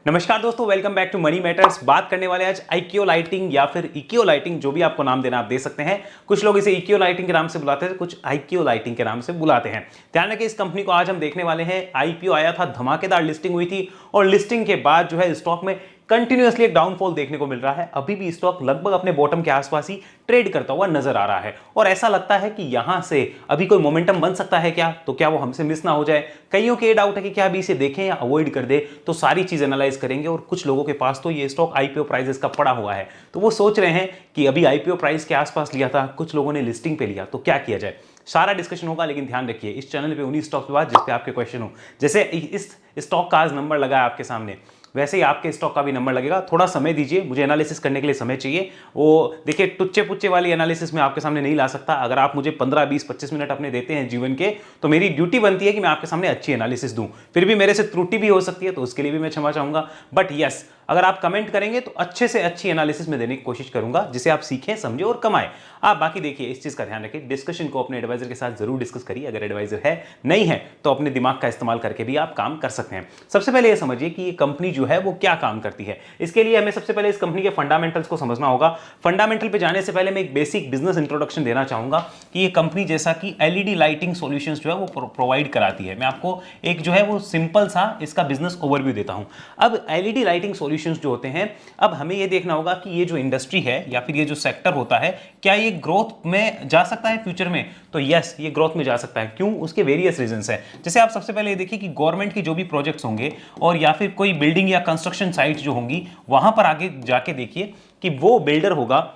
नमस्कार दोस्तों, welcome back to money matters. बात करने वाले आज आईक्यू लाइटिंग या फिर इक्यो लाइटिंग, जो भी आपको नाम देना आप दे सकते हैं। कुछ लोग इसे इक्यो लाइटिंग के नाम से बुलाते हैं, कुछ आईक्यू लाइटिंग के नाम से बुलाते हैं। ध्यान रखिए, इस कंपनी को आज हम देखने वाले हैं। आईपीओ आया था, धमाकेदार लिस्टिंग हुई थी और लिस्टिंग के बाद जो है स्टॉक में कंटिन्यूअसली एक डाउनफॉल देखने को मिल रहा है। अभी भी स्टॉक लगभग अपने बॉटम के आसपास ही ट्रेड करता हुआ नजर आ रहा है और ऐसा लगता है कि यहां से अभी कोई मोमेंटम बन सकता है क्या, तो क्या वो हमसे मिस ना हो जाए। कईयों के डाउट है कि क्या अभी इसे देखें या अवॉइड कर दे, तो सारी चीज एनालाइज करेंगे। और कुछ लोगों के पास तो ये स्टॉक आईपीओ प्राइसेस का पड़ा हुआ है, तो वो सोच रहे हैं कि अभी आईपीओ प्राइस के आसपास लिया था, कुछ लोगों ने लिस्टिंग पे लिया, तो क्या किया जाए। सारा डिस्कशन होगा, लेकिन ध्यान रखिए इस चैनल पे उन्हीं स्टॉक के बाद जिस पे आपके क्वेश्चन हो। जैसे इस स्टॉक का आज नंबर लगा है आपके सामने, वैसे ही आपके स्टॉक का भी नंबर लगेगा। थोड़ा समय दीजिए, मुझे एनालिसिस करने के लिए समय चाहिए। वो देखिए, टुच्चे पुच्चे वाली एनालिसिस में आपके सामने नहीं ला सकता। अगर आप मुझे 15, 20, 25 मिनट अपने देते हैं जीवन के, तो मेरी ड्यूटी बनती है कि मैं आपके सामने अच्छी एनालिसिस दूं। फिर भी मेरे से त्रुटि भी हो सकती है, तो उसके लिए भी मैं क्षमा चाहूंगा। बट यस, अगर आप कमेंट करेंगे तो अच्छे से अच्छी एनालिसिस में देने की कोशिश करूंगा, जिसे आप सीखें, समझे और कमाएं। आप बाकी देखिए, इस चीज का ध्यान रखिए, डिस्कशन को अपने एडवाइजर के साथ जरूर डिस्कस करिए। अगर एडवाइजर है, नहीं है, तो अपने दिमाग का इस्तेमाल करके भी आप काम कर सकते हैं। सबसे पहले यह समझिए कि ये कंपनी जो है वो क्या काम करती है। इसके लिए हमें सबसे पहले इस कंपनी के फंडामेंटल्स को समझना होगा। फंडामेंटल पे जाने से पहले मैं एक बेसिक बिजनेस इंट्रोडक्शन देना चाहूंगा कि ये कंपनी जैसा कि एलईडी लाइटिंग सॉल्यूशंस जो है वो प्रोवाइड कराती है। मैं आपको एक जो है वो सिंपल सा इसका बिजनेस ओवरव्यू देता हूं। अब एलईडी लाइटिंग सॉल्यूशंस जो होते हैं, अब हमें यह देखना होगा कि ये जो इंडस्ट्री है या फिर ये जो सेक्टर होता है, क्या ये ग्रोथ में जा सकता है फ्यूचर में। तो यस, ये ग्रोथ में जा सकता है। क्यों? उसके वेरियस रीजंस है। जैसे आप सबसे पहले ये देखिए कि गवर्नमेंट की जो भी प्रोजेक्ट्स होंगे और या फिर कोई बिल्डिंग या कंस्ट्रक्शन साइट जो होंगी, वहां पर आगे जाके देखिए कि वो बिल्डर होगा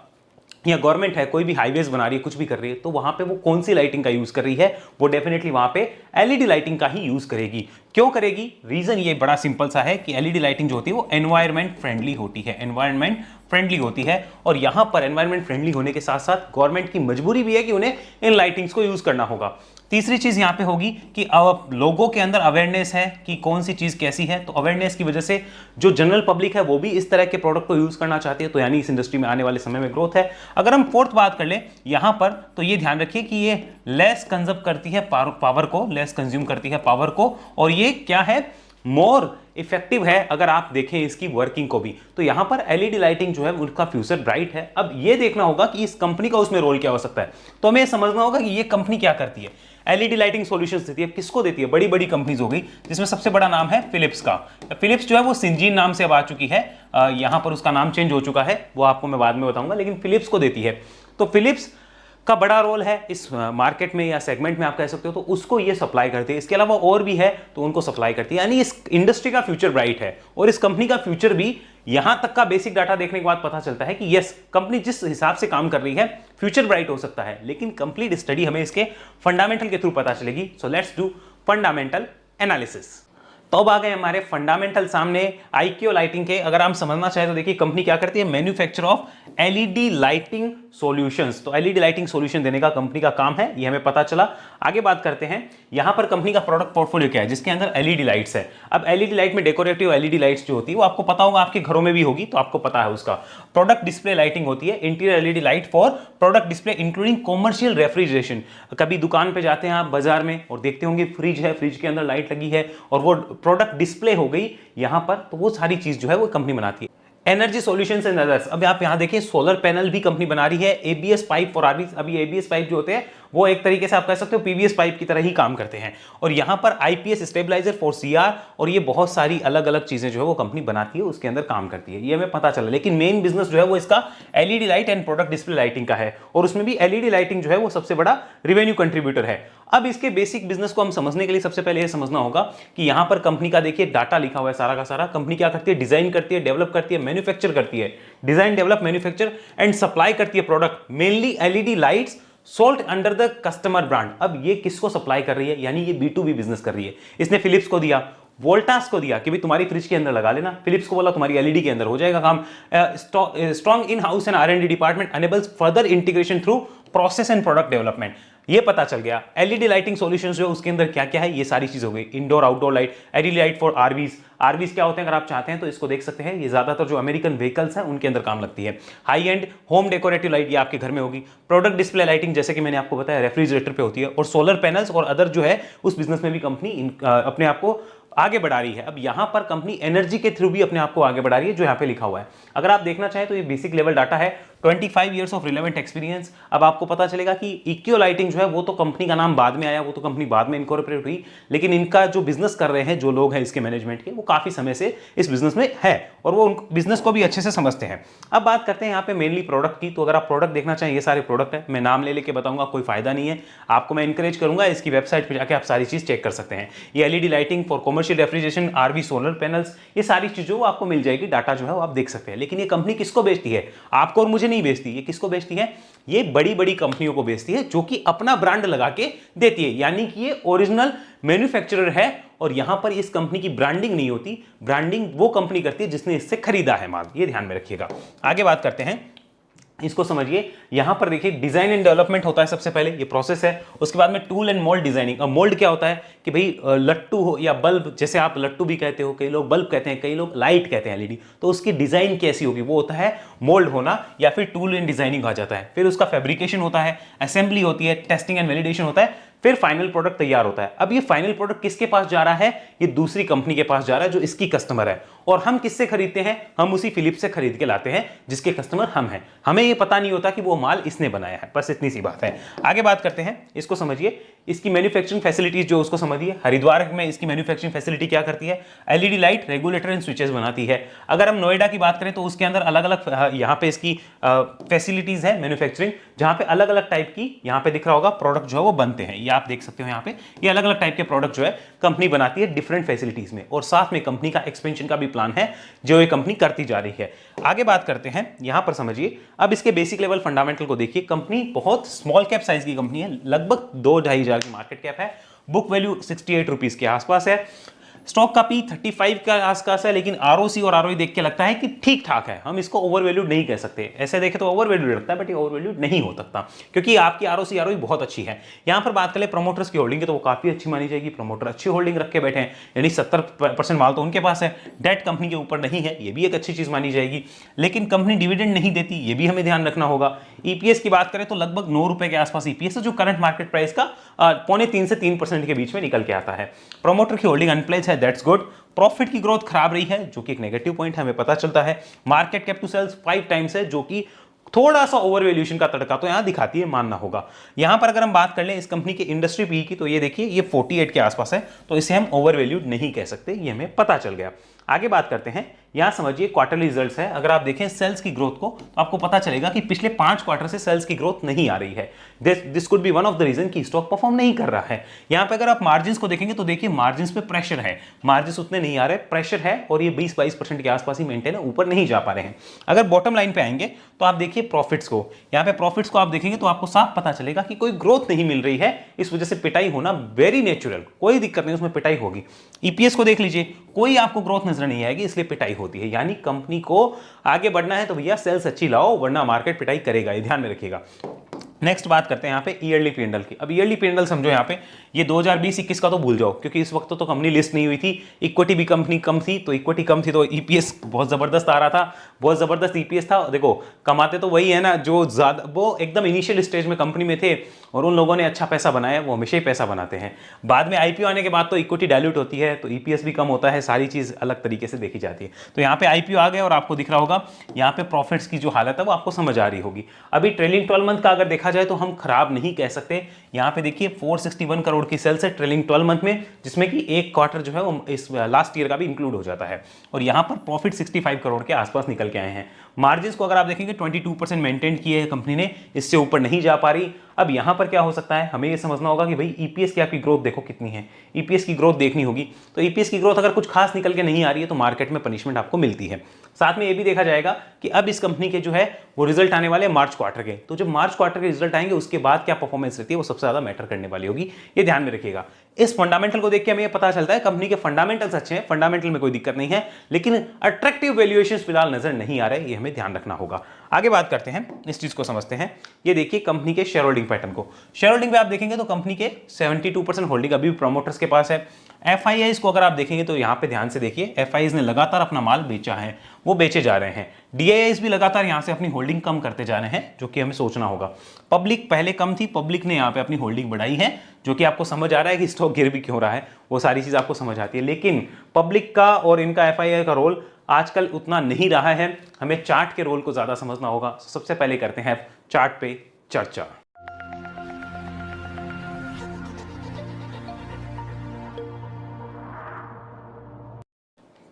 या गवर्नमेंट है, कोई भी हाईवेज बना रही है, कुछ भी कर रही है, तो वहां पे वो कौन सी लाइटिंग का यूज कर रही है, वो डेफिनेटली वहां पे एलईडी लाइटिंग का ही यूज करेगी। क्यों करेगी? रीजन ये बड़ा सिंपल सा है कि एलईडी लाइटिंग जो होती है वो एनवायरमेंट फ्रेंडली होती है, एनवायरमेंट फ्रेंडली होती है। और यहां पर एनवायरमेंट फ्रेंडली होने के साथ साथ गवर्नमेंट की मजबूरी भी है कि उन्हें इन लाइटिंग्स को यूज करना होगा। तीसरी चीज यहां पे होगी कि अब लोगों के अंदर अवेयरनेस है कि कौन सी चीज कैसी है, तो अवेयरनेस की वजह से जो जनरल पब्लिक है वो भी इस तरह के प्रोडक्ट को यूज करना चाहती है, तो यानी इस इंडस्ट्री में आने वाले समय में ग्रोथ है। अगर हम फोर्थ बात कर ले यहां पर, तो ये ध्यान रखिए कि ये लेस कंजर्व करती है पावर को, लेस कंज्यूम करती है पावर को, और ये क्या है, मोर इफेक्टिव है। अगर आप देखें इसकी वर्किंग को भी, तो यहां पर एलईडी लाइटिंग जो है उनका फ्यूचर ब्राइट है। अब ये देखना होगा कि इस कंपनी का उसमें रोल क्या हो सकता है, तो हमें समझना होगा कि ये कंपनी क्या करती है। एलईडी लाइटिंग सॉल्यूशंस देती है, किसको देती है? बड़ी बड़ी कंपनीज हो गई, जिसमें सबसे बड़ा नाम है फिलिप्स का। फिलिप्स जो है वो सिंजीन नाम से अब आ चुकी है, यहां पर उसका नाम चेंज हो चुका है, वो आपको मैं बाद में बताऊंगा, लेकिन फिलिप्स को देती है। तो फिलिप्स का बड़ा रोल है इस मार्केट में या सेगमेंट में, आप कह सकते हो, तो उसको ये सप्लाई करती है। इसके अलावा और भी है तो उनको सप्लाई करती है, यानी इस इंडस्ट्री का फ्यूचर ब्राइट है। और इस कंपनी का फ्यूचर भी, यहां तक का बेसिक डाटा देखने के बाद पता चलता है कि यस, कंपनी जिस हिसाब से काम कर रही है फ्यूचर ब्राइट हो सकता है, लेकिन कंप्लीट स्टडी हमें इसके फंडामेंटल के थ्रू पता चलेगी। So let's do fundamental analysis. तो अब आ गए हमारे फंडामेंटल सामने आईक्यू लाइटिंग के। अगर हम समझना चाहे तो देखिए, कंपनी क्या करती है, manufacture of LED lighting solutions. तो एलईडी लाइटिंग सॉल्यूशन देने का कंपनी का काम है, ये हमें पता चला। आगे बात करते हैं, यहां पर कंपनी का प्रोडक्ट पोर्टफोलियो क्या है, जिसके अंदर एलईडी लाइट्स है। अब एलईडी लाइट में डेकोरेटिव एलईडी लाइट्स जो होती है वो आपको पता होगा, आपके घरों में भी होगी, तो आपको पता है उसका। प्रोडक्ट डिस्प्ले लाइटिंग होती है, interior LED light for product display including commercial refrigeration. कभी दुकान पे जाते हैं आप बाजार में और देखते होंगे फ्रिज है, फ्रिज के अंदर लाइट लगी है और वो प्रोडक्ट डिस्प्ले हो गई यहां पर, तो वो सारी चीज जो है वो कंपनी बनाती है। एनर्जी सॉल्यूशंस एंड अदर्स, अब आप यहां देखिए सोलर पैनल भी कंपनी बना रही है। एबीएस पाइप फॉर आरबीएस, अभी एबीएस पाइप जो होते हैं वो एक तरीके से आप कह सकते हो पीवीएस पाइप की तरह ही काम करते हैं। और यहां पर आईपीएस स्टेबलाइजर फॉर सीआर, और ये बहुत सारी अलग अलग चीजें जो है वो कंपनी बनाती है, उसके अंदर काम करती है, ये हमें पता चला। लेकिन मेन बिजनेस जो है वो इसका LED light and product display lighting का है, और उसमें भी एलईडी लाइटिंग जो है वो सबसे बड़ा रेवेन्यू कंट्रीब्यूटर है। अब इसके बेसिक बिजनेस को हम समझने के लिए सबसे पहले यह समझना होगा कि यहां पर कंपनी का देखिए डाटा लिखा हुआ है सारा का सारा। कंपनी क्या करती है, डिजाइन करती है, डेवलप करती है, मैन्युफैक्चर करती है, design develop manufacture and supply करती है product, mainly LED lights sold under the customer brand. अब ये किसको सप्लाई कर रही है, यानी ये B2B बिजनेस कर रही है। इसने फिलिप्स को दिया, वोल्टास को दिया कि भाई तुम्हारी फ्रिज के अंदर लगा लेना, फिलिप्स को बोला तुम्हारी एलईडी के अंदर हो जाएगा काम। Strong in house and R&D department enables further integration through process and product development. ये पता चल गया। एलईडी लाइटिंग सॉल्यूशंस जो उसके अंदर क्या क्या है, ये सारी चीज हो गई। Indoor outdoor light, LED light for RVs. RVs क्या होते हैं, अगर आप चाहते हैं तो इसको देख सकते हैं, ये ज्यादातर जो अमेरिकन व्हीकल्स हैं उनके अंदर काम लगती है। High and home decorative light, ये आपके घर में होगी। प्रोडक्ट डिस्प्ले लाइटिंग, जैसे कि मैंने आपको बताया, रेफ्रिजरेटर पे होती है। और सोलर पैनल्स और अदर जो है उस बिजनेस में भी कंपनी अपने आप को आगे बढ़ा रही है। अब यहां पर कंपनी एनर्जी के थ्रू भी अपने आप को आगे बढ़ा रही है, जो यहां पे लिखा हुआ है। अगर आप देखना चाहें तो ये बेसिक लेवल डाटा है, 25 ईयर्स ऑफ रिलेवेंट एक्सपीरियंस। अब आपको पता चलेगा कि इक्यो लाइटिंग जो है वो तो कंपनी का नाम बाद में आया, वो तो कंपनी बाद में इनकॉर्पोरेट हुई, लेकिन इनका जो बिजनेस कर रहे हैं जो लोग हैं इसके मैनेजमेंट के, वो काफी समय से इस बिजनेस में है और वो बिजनेस को भी अच्छे से समझते हैं। अब बात करते हैं यहाँ पे मेनली प्रोडक्ट की। तो अगर आप प्रोडक्ट देखना चाहें, ये सारे प्रोडक्ट है, मैं नाम ले लेके बताऊंगा, कोई फायदा नहीं है आपको, मैं इंकरेज करूंगा इसकी वेबसाइट पे जाके आप सारी चीज चेक कर सकते हैं। ये LED lighting for commercial refrigeration, RV solar panels, ये सारी चीजों वो आपको मिल जाएगी, डाटा जो है वो आप देख सकते हैं। लेकिन ये कंपनी किसको बेचती है? आपको और मुझे नहीं बेचती, ये किसको बेचती है? ये बड़ी बड़ी कंपनियों को बेचती है, जो कि अपना ब्रांड लगा के देती है, यानी कि ये ओरिजिनल मैन्युफैक्चरर है और यहां पर इस कंपनी की ब्रांडिंग नहीं होती। ब्रांडिंग वो कंपनी करती है जिसने इससे खरीदा है माल, ये ध्यान में रखिएगा। आगे बात करते हैं, इसको समझिए। यहां पर देखिए डिजाइन एंड डेवलपमेंट होता है, सबसे पहले ये प्रोसेस है। उसके बाद में टूल एंड मोल्ड डिजाइनिंग। अब मोल्ड क्या होता है कि भाई लट्टू हो या बल्ब, जैसे आप लट्टू भी कहते हो, कई लोग बल्ब कहते हैं, कई लोग लाइट कहते हैं एलईडी, तो उसकी डिजाइन कैसी होगी वो होता है मोल्ड होना, या फिर टूल एंड डिजाइनिंग कहा जाता है। फिर उसका फैब्रिकेशन होता है, असेंबली होती है, टेस्टिंग एंड वैलिडेशन होता है, फिर फाइनल प्रोडक्ट तैयार होता है। अब ये फाइनल प्रोडक्ट किसके पास जा रहा है? ये दूसरी कंपनी के पास जा रहा है जो इसकी कस्टमर है। और हम किससे खरीदते हैं? हम उसी फिलिप्स से खरीद के लाते हैं जिसके कस्टमर हम हैं। हमें ये पता नहीं होता कि वो माल इसने बनाया है, बस इतनी सी बात है। आगे बात करते हैं, इसको समझिए, इसकी मैन्युफैक्चरिंग फैसिलिटीज जो उसको समझिए। हरिद्वार में इसकी मैन्युफैक्चरिंग फैसिलिटी क्या करती है? LED light, regulator and switches बनाती है। अगर हम नोएडा की बात करें तो उसके अंदर अलग अलग यहाँ पे इसकी फैसिलिटीज है मैन्युफैक्चरिंग, जहां पे अलग अलग टाइप की, यहाँ पे दिख रहा होगा, प्रोडक्ट जो है वो बनते हैं। ये आप देख सकते हो यहाँ पे, ये अलग अलग टाइप के प्रोडक्ट जो है कंपनी बनाती है डिफरेंट फैसिलिटीज में, और साथ में कंपनी का एक्सपेंशन का भी प्लान है जो ये कंपनी करती जा रही है। आगे बात करते हैं, यहां पर समझिए। अब इसके बेसिक लेवल फंडामेंटल को देखिए। कंपनी बहुत स्मॉल कैप साइज की कंपनी है, लगभग 2-2.5 हजार की मार्केट कैप है, बुक वैल्यू 68 रुपीज के आसपास है, स्टॉक का पी 35 का आसपास है, लेकिन आरओसी और आरओई देख के लगता है कि ठीक ठाक है। हम इसको ओवर वैल्यूड नहीं कह सकते, ऐसे देखें तो ओवर वैल्यूड लगता है, बट ये ओवर वैल्यूड नहीं हो सकता क्योंकि आपकी आरओसी आरओई बहुत अच्छी है। यहां पर बात करें प्रमोटर्स की होल्डिंग की तो वो काफी अच्छी मानी जाएगी। प्रमोटर अच्छी होल्डिंग रख के बैठे हैं, यानी 70% माल तो उनके पास है, डेट कंपनी के ऊपर नहीं है, ये भी एक अच्छी चीज मानी जाएगी। लेकिन कंपनी डिविडेंड नहीं देती, ये भी हमें ध्यान रखना होगा। ईपीएस की बात करें तो लगभग 9 रुपए के आसपास ईपीएस है, जो करंट मार्केट प्राइस का 2.25 से 3% के बीच में निकल के आता है। प्रमोटर की होल्डिंग अनप्लेज है, दैट्स गुड। प्रॉफिट की ग्रोथ खराब रही है, जो कि एक नेगेटिव पॉइंट है, हमें पता चलता है। Market cap to sales 5 times है, जो कि थोड़ा सा ओवर वैल्यूएशन का तड़का तो यहां दिखाती है, मानना होगा। यहां पर अगर हम बात कर लें इस कंपनी के इंडस्ट्री पी की, तो ये देखिए ये 48 के आसपास है, तो इसे हम ओवर वैल्यूड नहीं कह सकते, ये हमें पता चल गया। आगे बात करते हैं, यहां समझिए क्वार्टरली रिजल्ट्स है। अगर आप देखें सेल्स की ग्रोथ को तो आपको पता चलेगा कि पिछले 5 क्वार्टर से सेल्स की ग्रोथ नहीं आ रही है। This could be one of the reason कि स्टॉक परफॉर्म नहीं कर रहा है। यहां पे अगर आप मार्जिन्स को देखेंगे तो देखिए मार्जिन्स पे प्रेशर है, मार्जिन्स उतने नहीं आ रहे, प्रेशर है, और ये 20-22% के आसपास ही मेंटेन है, ऊपर नहीं जा पा रहे हैं। अगर बॉटम लाइन पे आएंगे तो आप देखिए प्रॉफिट्स को, यहां पे प्रॉफिट्स को आप देखेंगे तो आपको साफ पता चलेगा कि कोई ग्रोथ नहीं मिल रही है, इस वजह से पिटाई होना वेरी नेचुरल, कोई दिक्कत नहीं, उसमें पिटाई होगी। ईपीएस को देख लीजिए, कोई आपको ग्रोथ नजर नहीं आएगी, इसलिए पिटाई होती है। यानी कंपनी को आगे बढ़ना है तो भैया सेल्स अच्छी लाओ, वरना मार्केट पिटाई करेगा, ये ध्यान में रखिएगा। नेक्स्ट बात करते हैं यहाँ पे ईयरली P&L की। अब ईयरली P&L समझो, यहाँ पे ये 2020-21 का तो भूल जाओ, क्योंकि इस वक्त तो कंपनी लिस्ट नहीं हुई थी, इक्विटी भी कंपनी कम थी, तो इक्विटी कम थी तो ईपीएस बहुत जबरदस्त आ रहा था, बहुत जबरदस्त ईपीएस था। देखो कमाते तो वही है ना जो ज्यादा, वो एकदम इनिशियल स्टेज में कंपनी में थे और उन लोगों ने अच्छा पैसा बनाया, वो हमेशा ही पैसा बनाते हैं। बाद में आईपीओ आने के बाद तो इक्विटी डायल्यूट होती है, तो ईपीएस भी कम होता है, सारी चीज अलग तरीके से देखी जाती है। तो यहाँ पे आईपीओ आ गया और आपको दिख रहा होगा यहाँ पे प्रॉफिट्स की जो हालत है वो आपको समझ आ रही होगी। अभी ट्रेलिंग 12 मंथ का अगर देखा जाए तो हम खराब नहीं कह सकते। यहाँ पे देखिए 461 करोड़ की सेल्स है ट्रेलिंग 12 मंथ में, जिसमें कि एक क्वार्टर जो है वो इस लास्ट ईयर का भी इंक्लूड हो जाता है, और यहाँ पर प्रॉफिट 65 करोड़ के आसपास निकल के आए हैं। मार्जिन्स को अगर आप देखेंगे 22% मेंटेन किए है कंपनी ने, इससे ऊपर नहीं जा पा रही। अब यहां पर क्या हो सकता है, हमें यह समझना होगा कि भाई ईपीएस की आपकी ग्रोथ देखो कितनी है, ईपीएस की ग्रोथ देखनी होगी। तो ईपीएस की ग्रोथ अगर कुछ खास निकल के नहीं आ रही है तो मार्केट में पनिशमेंट आपको मिलती है। साथ में यह भी देखा जाएगा कि अब इस कंपनी के जो है वो रिजल्ट आने वाले मार्च क्वार्टर के, तो जब मार्च क्वार्टर के रिजल्ट आएंगे उसके बाद क्या परफॉर्मेंस रहती है वो सबसे ज्यादा मैटर करने वाली होगी, ये ध्यान में रखिएगा। इस फंडामेंटल को देख के हमें ये पता चलता है कंपनी के फंडामेंटल्स अच्छे हैं, फंडामेंटल में कोई दिक्कत नहीं है, लेकिन अट्रैक्टिव वैल्यूएशंस फिलहाल नजर नहीं आ रहे, ये हमें ध्यान रखना होगा। आगे बात करते हैं, इस चीज को समझते हैं। ये देखिए कंपनी के शेयर होल्डिंग पैटर्न को। शेयर होल्डिंग पे आप देखेंगे तो कंपनी के 72% होल्डिंग अभी भी प्रमोटर्स के पास है। FIIs को अगर आप देखेंगे तो यहां पे ध्यान से देखिए, FIIs ने लगातार अपना माल बेचा है, वो बेचे जा रहे हैं। DIIs भी लगातार यहां से अपनी होल्डिंग कम करते जा रहे हैं, जो कि हमें सोचना होगा। पब्लिक पहले कम थी, पब्लिक ने यहां पे अपनी होल्डिंग बढ़ाई है, जो कि आपको समझ आ रहा है कि स्टॉक गिर भी क्यों रहा है, वो सारी चीज आपको समझ आती है। लेकिन पब्लिक का और इनका FII का रोल आजकल उतना नहीं रहा है, हमें चार्ट के रोल को ज्यादा समझना होगा। सबसे पहले करते हैं चार्ट पे चर्चा।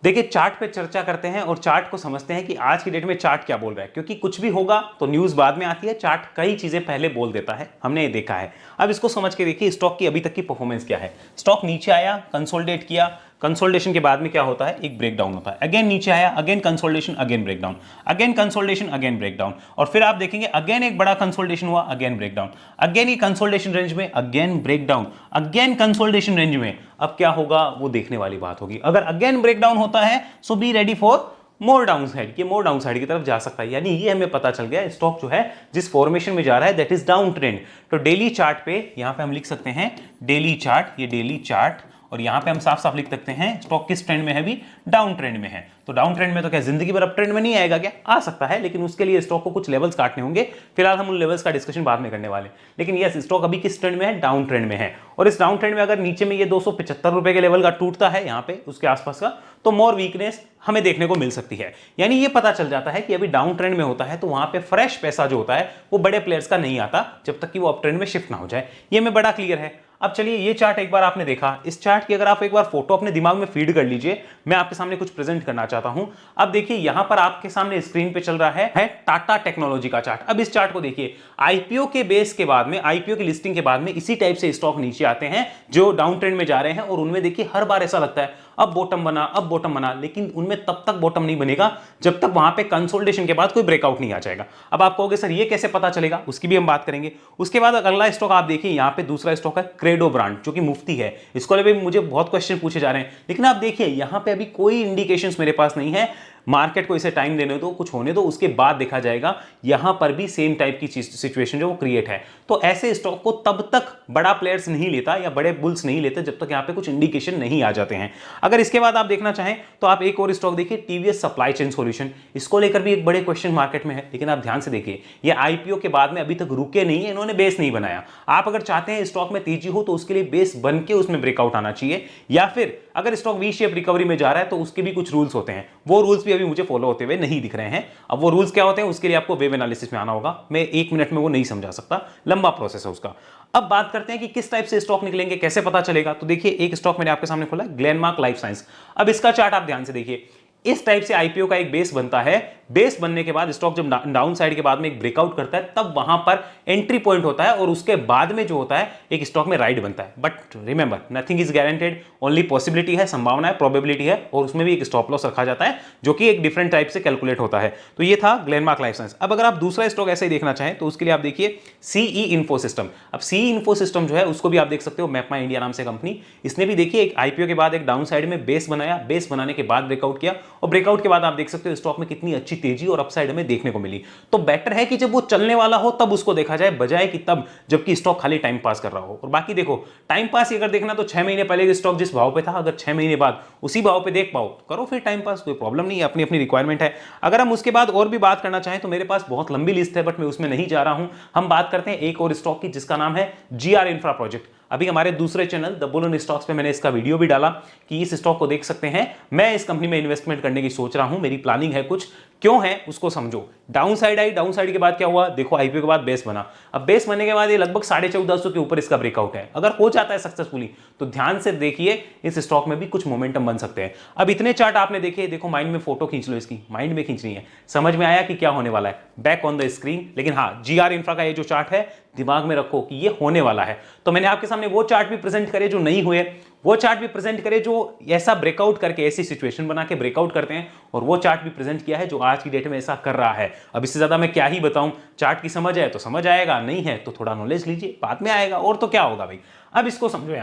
देखिए, चार्ट पे चर्चा करते हैं और चार्ट को समझते हैं कि आज की डेट में चार्ट क्या बोल रहा है, क्योंकि कुछ भी होगा तो न्यूज बाद में आती है, चार्ट कई चीजें पहले बोल देता है, हमने ये देखा है। अब इसको समझ के देखिए स्टॉक की अभी तक की परफॉर्मेंस क्या है। स्टॉक नीचे आया, कंसोलिडेट किया, कंसोलिडेशन के बाद में क्या होता है, एक ब्रेकडाउन होता है, अगेन नीचे आया, again consolidation, again breakdown, again consolidation, again breakdown, और फिर आप देखेंगे अगेन एक बड़ा कंसोलिडेशन हुआ, अगेन ब्रेकडाउन, अगेन ये कंसोलिडेशन रेंज में, again breakdown, again consolidation range में। अब क्या होगा वो देखने वाली बात होगी। अगर अगेन ब्रेकडाउन होता है so be ready for more down side, ये मोर डाउन साइड की तरफ जा सकता है। यानी ये हमें पता चल गया स्टॉक जो है जिस फॉर्मेशन में जा रहा है दैट इज डाउन ट्रेंड। तो डेली चार्ट पे यहां पे हम लिख सकते हैं डेली चार्ट, ये डेली चार्ट, और यहां पे हम साफ साफ लिख सकते हैं स्टॉक किस ट्रेंड में है, भी डाउन ट्रेंड में है। तो डाउन ट्रेंड में तो क्या जिंदगी भर अप ट्रेंड में नहीं आएगा क्या, आ सकता है, लेकिन उसके लिए स्टॉक को कुछ लेवल्स काटने होंगे। फिलहाल हम उन लेवल्स का डिस्कशन बाद में करने वाले। लेकिन यस, स्टॉक अभी किस ट्रेंड में है, डाउन ट्रेंड में है। और इस डाउन ट्रेंड में अगर नीचे में ये 275 रुपए के लेवल का टूटता है यहाँ पे उसके आसपास का, तो मोर वीकनेस हमें देखने को मिल सकती है। यानी ये पता चल जाता है कि अभी डाउन ट्रेंड में होता है तो वहां पे फ्रेश पैसा जो होता है वो बड़े प्लेयर्स का नहीं आता जब तक कि वो अप ट्रेंड में शिफ्ट ना हो जाए। ये हमें बड़ा क्लियर है। अब चलिए, ये चार्ट एक बार आपने देखा, इस चार्ट की अगर आप एक बार फोटो अपने दिमाग में फीड कर लीजिए, मैं आपके सामने कुछ प्रेजेंट करना चाहता हूं। अब देखिए यहां पर आपके सामने स्क्रीन पे चल रहा है टाटा टेक्नोलॉजी का चार्ट। अब इस चार्ट को देखिए, आईपीओ के बेस के बाद में, आईपीओ की लिस्टिंग के बाद में इसी टाइप से स्टॉक नीचे आते हैं जो डाउन ट्रेंड में जा रहे हैं, और उनमें देखिए हर बार ऐसा लगता है अब बॉटम बना, अब बॉटम बना, लेकिन उनमें तब तक बॉटम नहीं बनेगा जब तक वहां पे कंसोलिडेशन के बाद कोई ब्रेकआउट नहीं आ जाएगा। अब आप कहोगे सर ये कैसे पता चलेगा, उसकी भी हम बात करेंगे। उसके बाद अगला स्टॉक आप देखिए, यहां पे दूसरा स्टॉक है क्रेडो ब्रांड, जो कि मुफ्ती है। इसको भी मुझे बहुत क्वेश्चन पूछे जा रहे हैं, लेकिन आप देखिए यहां पे अभी कोई इंडिकेशंस मेरे पास नहीं है। मार्केट को इसे टाइम देने दो, कुछ होने दो, उसके बाद देखा जाएगा। यहां पर भी सेम टाइप की सिचुएशन जो वो क्रिएट है। तो ऐसे स्टॉक को तब तक बड़ा प्लेयर्स नहीं लेता या बड़े बुल्स नहीं लेते जब तक यहां पे कुछ इंडिकेशन नहीं आ जाते हैं। अगर इसके बाद आप देखना चाहें तो आप एक और स्टॉक देखिए, टीवीएस सप्लाई चेन सॉल्यूशन। इसको लेकर भी एक बड़े क्वेश्चन मार्केट में है, लेकिन आप ध्यान से देखिए ये आईपीओ के बाद में अभी तक रुके नहीं है, इन्होंने बेस नहीं बनाया। आप अगर चाहते हैं स्टॉक में तेजी हो तो उसके लिए बेस बन के उसमें ब्रेकआउट आना चाहिए, या फिर अगर स्टॉक वी शेप रिकवरी में जा रहा है तो उसके भी कुछ रूल्स होते हैं। वो रूल्स भी अभी मुझे फॉलो होते हुए नहीं दिख रहे हैं। अब वो रूल्स क्या होते हैं उसके लिए आपको वेव एनालिसिस में आना होगा, मैं 1 मिनट में वो नहीं समझा सकता, लंबा प्रोसेस है उसका। अब बात करते हैं कि किस टाइप से स्टॉक निकलेंगे, कैसे पता चलेगा। तो देखिए एक स्टॉक मैंने आपके सामने खोला, ग्लेनमार्क लाइफ साइंस। अब इसका चार्ट आप ध्यान से देखिए, इस टाइप से आईपीओ का एक बेस बनता है। बेस बनने के बाद स्टॉक जब डाउन साइड के बाद में एक ब्रेकआउट करता है तब वहां पर एंट्री पॉइंट होता है, और उसके बाद में जो होता है एक स्टॉक में राइड बनता है। But remember nothing is guaranteed, only possibility है, संभावना है, प्रोबेबिलिटी है, और उसमें भी एक स्टॉप लॉस रखा जाता है जो कि एक डिफरेंट टाइप से कैलकुलेट होता है। तो ये था ग्लेनमार्क लाइफ साइंस। अब अगर आप दूसरा स्टॉक ऐसे ही देखना चाहें तो उसके लिए आप देखिए सीई इन्फो सिस्टम। अब सीई इन्फो सिस्टम जो है उसको भी आप देख सकते हो, मैपमा इंडिया नाम से कंपनी। इसने भी देखिए एक आईपीओ के बाद एक डाउन साइड में बेस बनाया, बेस बनाने के बाद ब्रेकआउट किया, और ब्रेकआउट के बाद आप देख सकते हो स्टॉक में कितनी अच्छी तेजी और अपसाइड में देखने को मिली। तो बेटर है कि जब वो चलने वाला हो तब उसको देखा जाए, बजाय कि तब जबकि स्टॉक खाली टाइम पास कर रहा हो। और बाकी देखो टाइम पास अगर देखना तो 6 महीने पहले स्टॉक जिस भाव पे था, अगर 6 महीने बाद उसी भाव पे देख पाओ तो करो फिर टाइम पास, कोई प्रॉब्लम नहीं है, अपनी अपनी रिक्वायरमेंट है। अगर हम उसके बाद और भी बात करना चाहें तो मेरे पास बहुत लंबी लिस्ट है, बट मैं उसमें नहीं जा रहा हूं। हम बात करते हैं एक और स्टॉक की जिसका नाम है जीआर इंफ्रा प्रोजेक्ट। अभी हमारे दूसरे channel the bull on stocks पे मैंने इसका वीडियो भी डाला कि इस स्टॉक को देख सकते हैं। मैं इस कंपनी में इन्वेस्टमेंट करने की सोच रहा हूं, मेरी प्लानिंग है कुछ, क्यों है उसको समझो। Down side I, down side के बाद क्या हुआ देखो, आईपीओ के बाद बेस बना। अब बेस बनने के बाद ये लगभग 1450 के ऊपर इसका ब्रेकआउट है। अगर हो जाता है सक्सेसफुली तो ध्यान से देखिए इस स्टॉक में भी कुछ मोमेंटम बन सकते हैं। अब इतने चार्ट आपने देखे, देखो माइंड में फोटो खींच लो, इसकी माइंड में खींचनी है, समझ में आया कि क्या होने वाला है, बैक ऑन द स्क्रीन। लेकिन हाँ, जीआर इंफ्रा का ये जो चार्ट है दिमाग में रखो कि ये होने वाला है। तो मैंने आपके सामने वो चार्ट भी प्रेजेंट करे जो नहीं हुए, वो चार्ट भी प्रेजेंट करे जो ऐसा ब्रेकआउट करके, ऐसी सिचुएशन बना के ब्रेकआउट करते हैं, और वो चार्ट भी प्रेजेंट किया है जो आज की डेट में ऐसा कर रहा है। अब इससे ज्यादा मैं क्या ही बताऊं, चार्ट की समझ है तो समझ आएगा, नहीं है तो थोड़ा नॉलेज लीजिए, बाद में आएगा, और तो क्या होगा भाई। अब इसको समझो,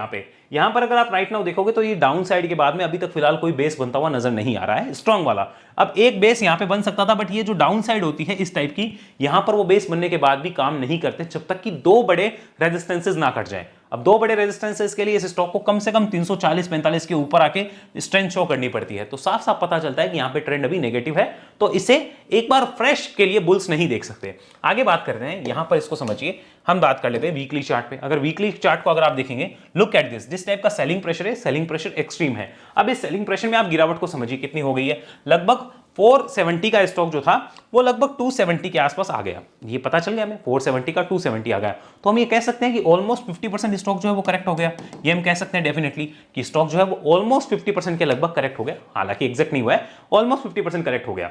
यहां पर अगर आप राइट नाउ देखोगे तो ये डाउन साइड के बाद में अभी तक फिलहाल कोई बेस बनता हुआ नजर नहीं आ रहा है स्ट्रांग वाला। अब एक बेस यहां पे बन सकता था, बट ये जो डाउन साइड होती है इस टाइप की, यहां पर वो बेस बनने के बाद भी काम नहीं करते जब तक कि 2 बड़े रेजिस्टेंसेस ना कट जाए। अब दो बड़े रेजिस्टेंसेस के लिए इस स्टॉक को कम से कम 340-45 के ऊपर आके स्ट्रेंथ शो करनी पड़ती है। तो साफ साफ पता चलता है कि यहां पे ट्रेंड अभी नेगेटिव है, तो इसे एक बार फ्रेश के लिए बुल्स नहीं देख सकते। आगे बात करते हैं, यहां पर इसको समझिए, हम बात कर लेते हैं वीकली चार्ट पे। अगर वीकली चार्ट को अगर आप देखेंगे, लुक एट दिस टाइप का सेलिंग प्रेशर है, सेलिंग प्रेशर एक्सट्रीम है। अब इस सेलिंग प्रेशर में आप गिरावट को समझिए कितनी हो गई है, लगभग 470 का स्टॉक जो था वो लगभग 270 के आसपास आ गया। ये पता चल गया हमें, 470 का 270 आ गया। तो हम ये कह सकते हैं कि ऑलमोस्ट 50% स्टॉक जो है वो करेक्ट हो गया। ये हम कह सकते हैं डेफिनेटली कि स्टॉक जो है वो ऑलमोस्ट 50% के लगभग करेक्ट हो गया, हालांकि एग्जैक्ट नहीं हुआ है, ऑलमोस्ट 50% करेक्ट हो गया।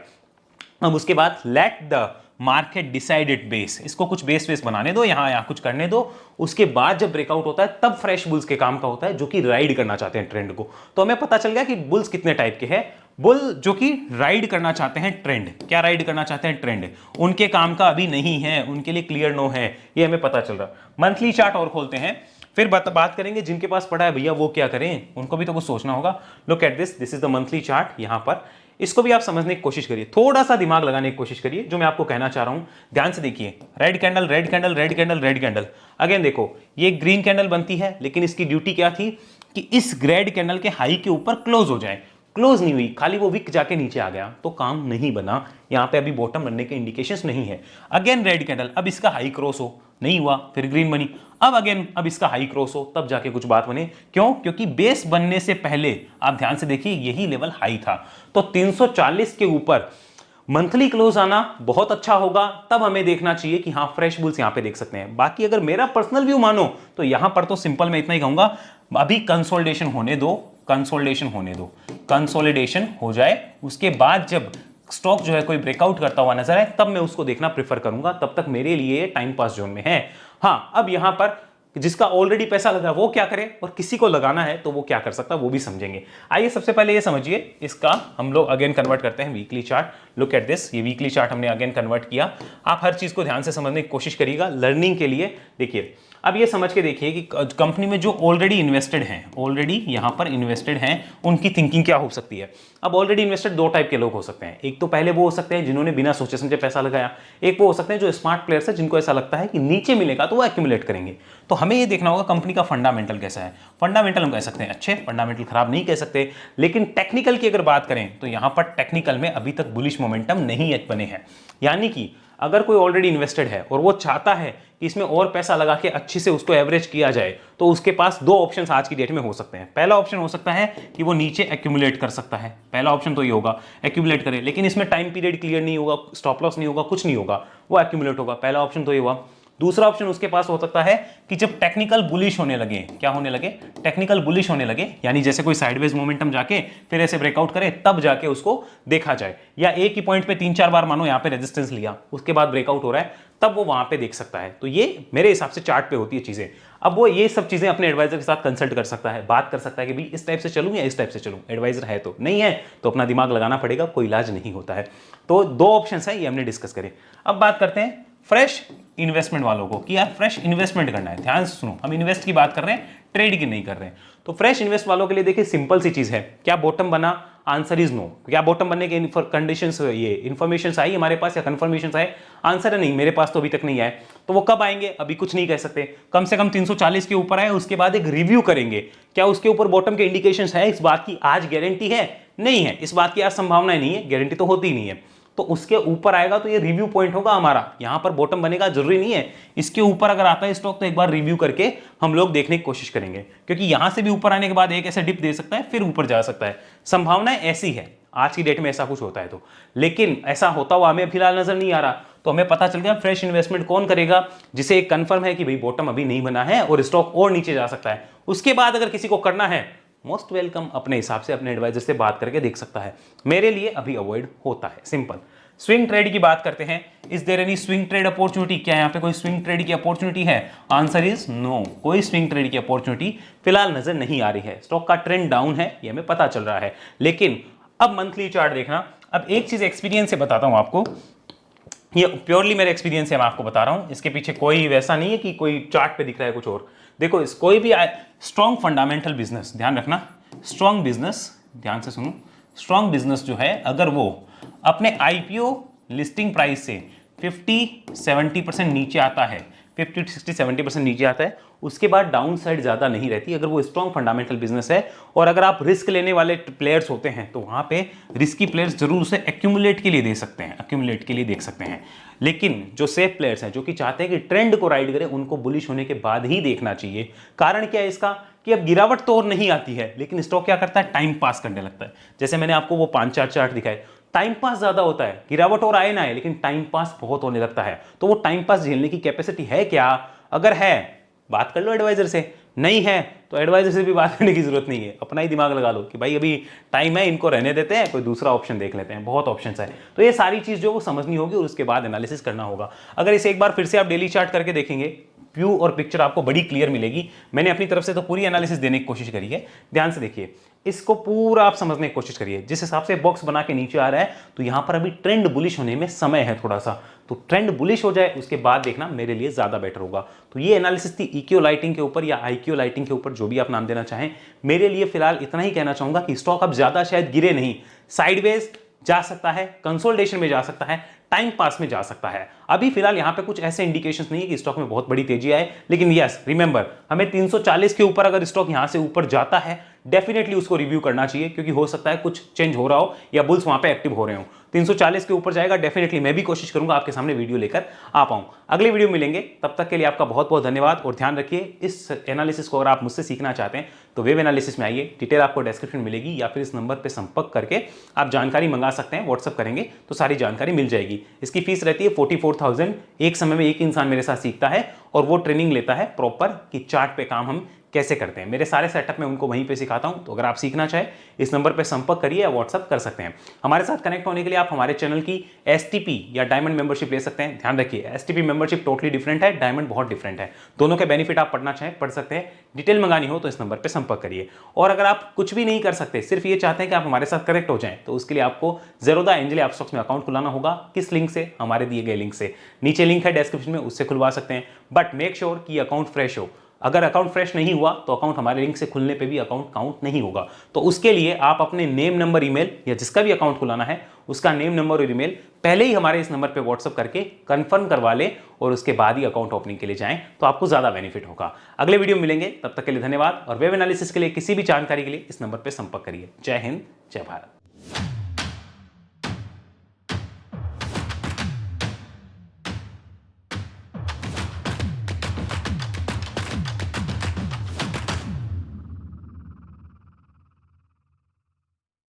अब उसके बाद let the market decided base, इसको कुछ बेस बनाने दो, यहां कुछ करने दो। उसके बाद जब ब्रेकआउट होता है तब फ्रेश बुल्स के काम का होता है, जो कि राइड करना चाहते हैं ट्रेंड को। तो हमें पता चल गया कि बुल्स कितने टाइप के हैं। बुल जो कि राइड करना चाहते हैं ट्रेंड, क्या राइड करना चाहते हैं ट्रेंड, उनके काम का अभी नहीं है, उनके लिए क्लियर नो है, ये हमें पता चल रहा। मंथली चार्ट और खोलते हैं, फिर बात करेंगे जिनके पास पड़ा है भैया वो क्या करें, उनको भी तो कुछ सोचना होगा। Look at this is the monthly chart. यहां पर इसको भी आप समझने की कोशिश करिए, थोड़ा सा दिमाग लगाने की कोशिश करिए, जो मैं आपको कहना चाह रहा हूं ध्यान से देखिए। Red candle, red candle, red candle, red candle, again देखो ये ग्रीन कैंडल बनती है, लेकिन इसकी ड्यूटी क्या थी कि इस रेड कैंडल के हाई के ऊपर क्लोज हो जाए। क्लोज नहीं हुई, खाली वो विक जाके नीचे आ गया, तो काम नहीं बना। यहां पे अभी बॉटम बनने के इंडिकेशंस नहीं है। अगेन रेड कैंडल, अब इसका हाई क्रॉस हो, नहीं हुआ, फिर ग्रीन बनी। अब अगेन अब इसका हाई क्रॉस हो, तब जाके कुछ बात बने। क्यों? क्योंकि बेस बनने से पहले आप ध्यान से देखिए यही लेवल हाई था। तो 340 के ऊपर मंथली क्लोज आना बहुत अच्छा होगा, तब हमें देखना चाहिए कि हाँ फ्रेश बुल्स यहां पे देख सकते हैं। बाकी अगर मेरा पर्सनल व्यू मानो तो यहां पर तो सिंपल मैं इतना ही कहूंगा, अभी कंसोलिडेशन होने दो, कंसोलिडेशन होने दो, कंसोलिडेशन हो जाए, उसके बाद जब स्टॉक जो है कोई ब्रेकआउट करता हुआ नजर आए तब मैं उसको देखना प्रेफर करूंगा। तब तक मेरे लिए टाइम पास जोन में है। हाँ, अब यहां पर जिसका ऑलरेडी पैसा लगा वो क्या करे, और किसी को लगाना है तो वो क्या कर सकता है वो भी समझेंगे। आइए सबसे पहले ये समझिए, इसका हम लोग अगेन कन्वर्ट करते हैं weekly chart. Look at this, ये वीकली चार्ट हमने अगेन कन्वर्ट किया। आप हर चीज को ध्यान से समझने की कोशिश करिएगा लर्निंग के लिए। देखिए अब ये समझ के देखिए कि कंपनी में जो ऑलरेडी इन्वेस्टेड हैं, ऑलरेडी यहां पर इन्वेस्टेड हैं, उनकी थिंकिंग क्या हो सकती है। अब ऑलरेडी इन्वेस्टेड दो टाइप के लोग हो सकते हैं। एक तो पहले वो हो सकते हैं जिन्होंने बिना सोचे समझे पैसा लगाया, एक वो हो सकते हैं जो स्मार्ट प्लेयर्स है, जिनको ऐसा लगता है कि नीचे मिलेगा तो वो एक्यूमुलेट करेंगे। तो हमें ये देखना होगा कंपनी का फंडामेंटल कैसा है। फंडामेंटल हम कह सकते हैं अच्छे, फंडामेंटल खराब नहीं कह सकते, लेकिन टेक्निकल की अगर बात करें तो यहां पर टेक्निकल में अभी तक बुलिश मोमेंटम नहीं बने हैं। यानी कि अगर कोई ऑलरेडी इन्वेस्टेड है और वो चाहता है कि इसमें और पैसा लगा के अच्छे से उसको एवरेज किया जाए, तो उसके पास दो ऑप्शंस आज की डेट में हो सकते हैं। पहला ऑप्शन हो सकता है कि वो नीचे एक्यूमुलेट कर सकता है, पहला ऑप्शन तो ये होगा एक्यूमुलेट करे, लेकिन इसमें टाइम पीरियड क्लियर नहीं होगा, स्टॉप लॉस नहीं होगा, कुछ नहीं होगा, वो एक्यूमुलेट होगा। पहला ऑप्शन तो ये हुआ। दूसरा ऑप्शन उसके पास हो सकता है कि जब टेक्निकल बुलिश होने लगे, क्या होने लगे, टेक्निकल बुलिश होने लगे, यानी जैसे कोई साइडवेज मोमेंटम जाके फिर ऐसे ब्रेकआउट करे, तब जाके उसको देखा जाए। या एक ही पॉइंट पे 3-4 बार मानो यहाँ पे रेजिस्टेंस लिया, उसके बाद ब्रेकआउट हो रहा है, तब वो वहां पे देख सकता है। तो ये मेरे हिसाब से चार्ट पे होती है चीजें। अब वो ये सब चीजें अपने एडवाइजर के साथ कंसल्ट कर सकता है, बात कर सकता है कि भाई इस टाइप से चलूं या इस टाइप से चलूं। एडवाइजर है तो, नहीं है तो अपना दिमाग लगाना पड़ेगा, कोई इलाज नहीं होता है। तो दो ऑप्शन है, ये हमने डिस्कस करे। अब बात करते हैं फ्रेश इन्वेस्टमेंट वालों को, कि यार फ्रेश इन्वेस्टमेंट करना है। ध्यान से सुनो, हम इन्वेस्ट की बात कर रहे हैं, ट्रेड की नहीं कर रहे हैं। तो फ्रेश इन्वेस्ट वालों के लिए देखिए सिंपल सी चीज है, क्या बॉटम बना, आंसर इज नो। क्या बॉटम बनने के कंडीशंस, ये इन्फॉर्मेशन आई हमारे पास या कंफर्मेशन आए, आंसर है नहीं, मेरे पास तो अभी तक नहीं आए। तो वो कब आएंगे अभी कुछ नहीं कह सकते, कम से कम 340 के ऊपर आए, उसके बाद एक रिव्यू करेंगे, क्या उसके ऊपर बॉटम के इंडिकेशंस है। इस बात की आज गारंटी है नहीं है, इस बात की आज संभावना नहीं है, गारंटी तो होती नहीं है। तो उसके ऊपर आएगा तो ये रिव्यू पॉइंट होगा हमारा, यहां पर बॉटम बनेगा जरूरी नहीं है। इसके ऊपर अगर आता है स्टॉक तो एक बार रिव्यू करके हम लोग देखने की कोशिश करेंगे, क्योंकि यहां से भी ऊपर आने के बाद एक ऐसा डिप दे सकता है, फिर ऊपर जा सकता है, संभावना ऐसी है आज की डेट में ऐसा कुछ होता है। तो लेकिन ऐसा होता हुआ हमें फिलहाल नजर नहीं आ रहा। तो हमें पता चल गया फ्रेश इन्वेस्टमेंट कौन करेगा, जिसे एक कंफर्म है कि भाई बॉटम अभी नहीं बना है और स्टॉक और नीचे जा सकता है। उसके बाद अगर किसी को करना है, मोस्ट वेलकम, अपने हिसाब से अपने एडवाइजर से बात करके देख सकता है। मेरे लिए अभी अवॉइड होता है, सिंपल। स्विंग ट्रेड की बात करते हैं, is there any swing trade opportunity, क्या यहाँ पे कोई स्विंग ट्रेड की अपॉर्चुनिटी है। आंसर इज नो, कोई स्विंग ट्रेड की अपॉर्चुनिटी फिलहाल नजर नहीं आ रही है। स्टॉक का ट्रेंड डाउन है, ये हमें पता चल रहा है। लेकिन अब मंथली चार्ट देखना। अब एक चीज एक्सपीरियंस से बताता हूं आपको, ये प्योरली मेरे एक्सपीरियंस से मैं आपको बता रहा हूं, इसके पीछे कोई वैसा नहीं है कि कोई चार्ट पे दिख रहा है कुछ और। देखो इस कोई भी स्ट्रॉन्ग फंडामेंटल बिजनेस, ध्यान रखना, स्ट्रॉन्ग बिजनेस, ध्यान से सुनो, स्ट्रॉन्ग बिजनेस जो है अगर वो अपने आईपीओ लिस्टिंग प्राइस से 50-70% नीचे आता है, 50, 60, 70% नीचे आता है, उसके बाद डाउन साइड ज़्यादा नहीं रहती अगर वो स्ट्रॉन्ग फंडामेंटल बिजनेस है। और अगर आप रिस्क लेने वाले प्लेयर्स होते हैं तो वहाँ पे रिस्की प्लेयर्स जरूर उसे एक्यूमुलेट के लिए दे सकते हैं, एक्यूमुलेट के लिए देख सकते हैं। लेकिन जो सेफ प्लेयर्स हैं, जो कि चाहते हैं कि ट्रेंड को राइड करें, उनको बुलिश होने के बाद ही देखना चाहिए। कारण क्या है इसका कि अब गिरावट तो और नहीं आती है, लेकिन स्टॉक क्या करता है, टाइम पास करने लगता है। जैसे मैंने आपको वो 5 चार्ट दिखाए, टाइम पास ज्यादा होता है, गिरावट और आए ना आए, लेकिन टाइम पास बहुत होने लगता है। तो वो टाइम पास झेलने की कैपेसिटी है क्या? अगर है, बात कर लो एडवाइजर से, नहीं है तो एडवाइजर से भी बात करने की जरूरत नहीं है, अपना ही दिमाग लगा लो कि भाई अभी टाइम है, इनको रहने देते हैं, कोई दूसरा ऑप्शन देख लेते हैं। बहुत ऑप्शंस है। तो ये सारी चीज जो वो समझनी होगी और उसके बाद एनालिसिस करना होगा। अगर इसे एक बार फिर से आप डेली चार्ट करके देखेंगे, व्यू और पिक्चर आपको बड़ी क्लियर मिलेगी। मैंने अपनी तरफ से तो पूरी एनालिसिस देने की कोशिश करी है। ध्यान से देखिए, इसको पूरा आप समझने की कोशिश करिए। जिस हिसाब से बॉक्स बना के नीचे आ रहा है, तो यहां पर अभी ट्रेंड बुलिश होने में समय है थोड़ा सा। तो ट्रेंड बुलिश हो जाए उसके बाद देखना मेरे लिए ज्यादा बेटर होगा। तो ये एनालिसिस थी इक्यो लाइटिंग के ऊपर या आईक्यू लाइटिंग के ऊपर, जो भी आप नाम देना चाहें। मेरे लिए फिलहाल इतना ही कहना चाहूंगा कि स्टॉक अब ज्यादा शायद गिरे नहीं, साइडवेज जा सकता है, कंसोलिडेशन में जा सकता है, टाइम पास में जा सकता है। अभी फिलहाल यहां पे कुछ ऐसे इंडिकेशंस नहीं है कि स्टॉक में बहुत बड़ी तेजी आए। लेकिन यस रिमेंबर, हमें 340 के ऊपर अगर स्टॉक यहां से ऊपर जाता है, डेफिनेटली उसको रिव्यू करना चाहिए, क्योंकि हो सकता है कुछ चेंज हो रहा हो या बुल्स वहां पे एक्टिव हो रहे हो। 340 के ऊपर जाएगा, डेफिनेटली मैं भी कोशिश करूंगा आपके सामने वीडियो लेकर आ पाऊं। अगले वीडियो मिलेंगे, तब तक के लिए आपका बहुत बहुत धन्यवाद। और ध्यान रखिए, इस एनालिसिस को अगर आप मुझसे सीखना चाहते हैं तो वेब एनालिसिस में आइए, डिटेल आपको डिस्क्रिप्शन मिलेगी, या फिर इस नंबर पर संपर्क करके आप जानकारी मंगा सकते हैं। व्हाट्सअप करेंगे तो सारी जानकारी मिल जाएगी। इसकी फीस रहती है 44,000। एक समय में एक इंसान मेरे साथ सीखता है और वो ट्रेनिंग लेता है प्रॉपर कि चार्ट पे काम हम कैसे करते हैं। मेरे सारे सेटअप में उनको वहीं पे सिखाता हूं। तो अगर आप सीखना चाहें, इस नंबर पे संपर्क करिए या व्हाट्सअप कर सकते हैं। हमारे साथ कनेक्ट होने के लिए आप हमारे चैनल की एसटीपी या डायमंड मेंबरशिप ले सकते हैं। ध्यान रखिए, एसटीपी मेंबरशिप टोटली डिफरेंट है, डायमंड बहुत डिफरेंट है। दोनों के बेनिफिट आप पढ़ना चाहें पढ़ सकते हैं। डिटेल मंगानी हो तो इस नंबर पर संपर्क करिए। और अगर आप कुछ भी नहीं कर सकते, सिर्फ ये चाहते हैं कि आप हमारे साथ कनेक्ट हो जाएं, तो उसके लिए आपको ज़ेरोधा एंजल एप्सटॉक्स में अकाउंट खुलाना होगा। किस लिंक से? हमारे दिए गए लिंक से। नीचे लिंक है डिस्क्रिप्शन में, उससे खुलवा सकते हैं। बट मेक श्योर कि अकाउंट फ्रेश हो। अगर अकाउंट फ्रेश नहीं हुआ तो अकाउंट हमारे लिंक से खुलने पे भी अकाउंट काउंट नहीं होगा। तो उसके लिए आप अपने नेम, नंबर, ईमेल या जिसका भी अकाउंट खुलाना है उसका नेम, नंबर और ईमेल पहले ही हमारे इस नंबर पे व्हाट्सअप करके कंफर्म करवा ले और उसके बाद ही अकाउंट ओपनिंग के लिए जाएं, तो आपको ज्यादा बेनिफिट होगा। अगले वीडियो मिलेंगे, तब तक के लिए धन्यवाद। और वेब एनालिसिस के लिए किसी भी जानकारी के लिए इस नंबर पर संपर्क करिए। जय हिंद, जय भारत।